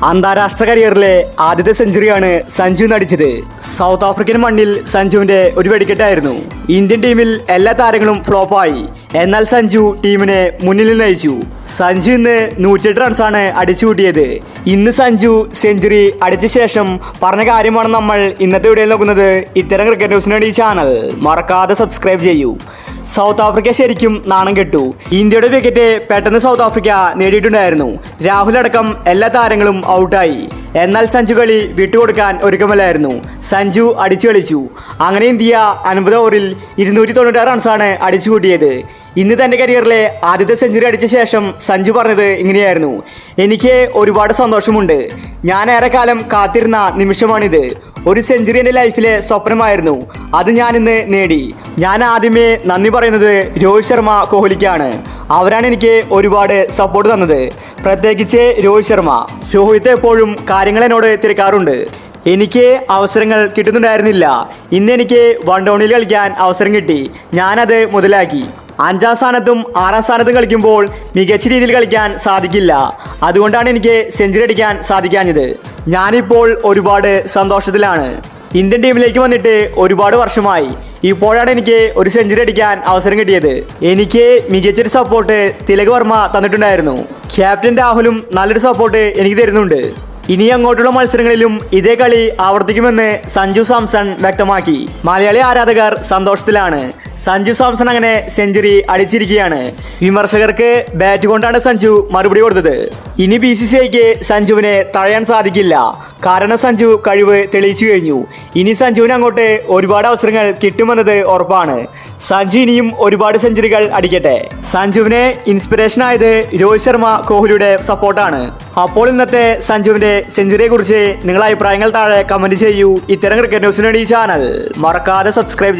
അന്താരാഷ്ട്ര കരിയറിലെ ആദ്യത്തെ സെഞ്ചുറിയാണ് സഞ്ജു നടിച്ചത്. സൗത്ത് ആഫ്രിക്കൻ മണ്ണിൽ സഞ്ജുവിന്റെ ഒരു വെടിക്കെട്ടായിരുന്നു. ഇന്ത്യൻ ടീമിൽ എല്ലാ താരങ്ങളും ഫ്ലോപ്പായി. എന്നാൽ സഞ്ജു ടീമിനെ മുന്നിൽ നയിച്ചു. സഞ്ജു ഇന്ന് 108 റൺസാണ് അടിച്ചു കൂട്ടിയത്. ഇന്ന് സഞ്ജു സെഞ്ചുറി അടിച്ച ശേഷം പറഞ്ഞ കാര്യമാണ് നമ്മൾ ഇന്നത്തെ വീഡിയോയിൽ നോക്കുന്നത്. ഇത്തരം ക്രിക്കറ്റ് ന്യൂസിന് വേണ്ടി ഈ ചാനൽ മറക്കാതെ സബ്സ്ക്രൈബ് ചെയ്യൂ. സൗത്ത് ആഫ്രിക്ക ശരിക്കും നാണം കെട്ടു. ഇന്ത്യയുടെ വിക്കറ്റ് പെട്ടെന്ന് സൗത്ത് ആഫ്രിക്ക നേടിയിട്ടുണ്ടായിരുന്നു. രാഹുൽ അടക്കം എല്ലാ താരങ്ങളും ഔട്ടായി. എന്നാൽ സഞ്ജു കളി വിട്ടുകൊടുക്കാൻ ഒരുക്കമല്ലായിരുന്നു. സഞ്ജു അടിച്ചു കളിച്ചു. അങ്ങനെ ഇന്ത്യ 50 ഓവറിൽ 296 റൺസാണ് അടിച്ചു കൂട്ടിയത്. ഇന്ന് തൻ്റെ കരിയറിലെ ആദ്യത്തെ സെഞ്ചുറി അടിച്ച ശേഷം സഞ്ജു പറഞ്ഞത് ഇങ്ങനെയായിരുന്നു: എനിക്ക് ഒരുപാട് സന്തോഷമുണ്ട്. ഞാൻ ഏറെക്കാലം കാത്തിരുന്ന നിമിഷമാണിത്. ഒരു സെഞ്ചുറി എൻ്റെ ലൈഫിലെ സ്വപ്നമായിരുന്നു. അത് ഞാനിന്ന് നേടി. ഞാൻ ആദ്യമേ നന്ദി പറയുന്നത് രോഹിത് ശർമ്മ, കോഹ്ലിക്കാണ്. അവരാണ് എനിക്ക് ഒരുപാട് സപ്പോർട്ട് തന്നത്, പ്രത്യേകിച്ച് രോഹിത് ശർമ്മ. രോഹിത് എപ്പോഴും കാര്യങ്ങൾ എന്നോട് തിരക്കാറുണ്ട്. എനിക്ക് അവസരങ്ങൾ കിട്ടുന്നുണ്ടായിരുന്നില്ല. ഇന്ന് എനിക്ക് വൺ ഡൗണിൽ കളിക്കാൻ അവസരം കിട്ടി. ഞാനത് മുതലാക്കി. 5ാം സ്ഥാനത്തും 6ാം സ്ഥാനത്തും കളിക്കുമ്പോൾ മികച്ച രീതിയിൽ കളിക്കാൻ സാധിക്കില്ല. അതുകൊണ്ടാണ് എനിക്ക് സെഞ്ചുറി അടിക്കാൻ സാധിക്കാഞ്ഞത്. ഞാനിപ്പോൾ ഒരുപാട് സന്തോഷത്തിലാണ്. ഇന്ത്യൻ ടീമിലേക്ക് വന്നിട്ട് ഒരുപാട് വർഷമായി. ഇപ്പോഴാണ് എനിക്ക് ഒരു സെഞ്ചുറി അടിക്കാൻ അവസരം കിട്ടിയത്. എനിക്ക് മികച്ചൊരു സപ്പോർട്ട് തിലക് വർമ്മ തന്നിട്ടുണ്ടായിരുന്നു. ക്യാപ്റ്റൻ രാഹുലും നല്ലൊരു സപ്പോർട്ട് എനിക്ക് തരുന്നുണ്ട്. ഇനി അങ്ങോട്ടുള്ള മത്സരങ്ങളിലും ഇതേ കളി ആവർത്തിക്കുമെന്ന് സഞ്ജു സാംസൺ വ്യക്തമാക്കി. മലയാളി ആരാധകർ സന്തോഷത്തിലാണ്. സഞ്ജു സാംസൺ അങ്ങനെ സെഞ്ചുറി അടിച്ചിരിക്കുകയാണ്. വിമർശകർക്ക് ബാറ്റ് കൊണ്ടാണ് സഞ്ജു മറുപടി കൊടുത്തത്. ഇനി BCCIക്ക് സഞ്ജുവിനെ തഴയാൻ സാധിക്കില്ല. കാരണം സഞ്ജു കഴിവ് തെളിയിച്ചു കഴിഞ്ഞു. ഇനി സഞ്ജുവിന് അങ്ങോട്ട് ഒരുപാട് അവസരങ്ങൾ കിട്ടുമെന്നത് ഉറപ്പാണ്. സഞ്ജു ഇനിയും ഒരുപാട് സെഞ്ചുറികൾ അടിക്കട്ടെ. സഞ്ജുവിനെ ഇൻസ്പിറേഷൻ ആയത് രോഹിത് ശർമ്മ, കോഹ്ലിയുടെ സപ്പോർട്ടാണ്. അപ്പോൾ ഇന്നത്തെ സഞ്ജുവിന്റെ സെഞ്ചുറിയെ കുറിച്ച് നിങ്ങളുടെ അഭിപ്രായങ്ങൾ താഴെ കമന്റ് ചെയ്യൂ. ഇത്തരം ക്രിക്കറ്റ് ന്യൂസിന് വേണ്ടി ഈ ചാനൽ മറക്കാതെ സബ്സ്ക്രൈബ് ചെയ്യൂ.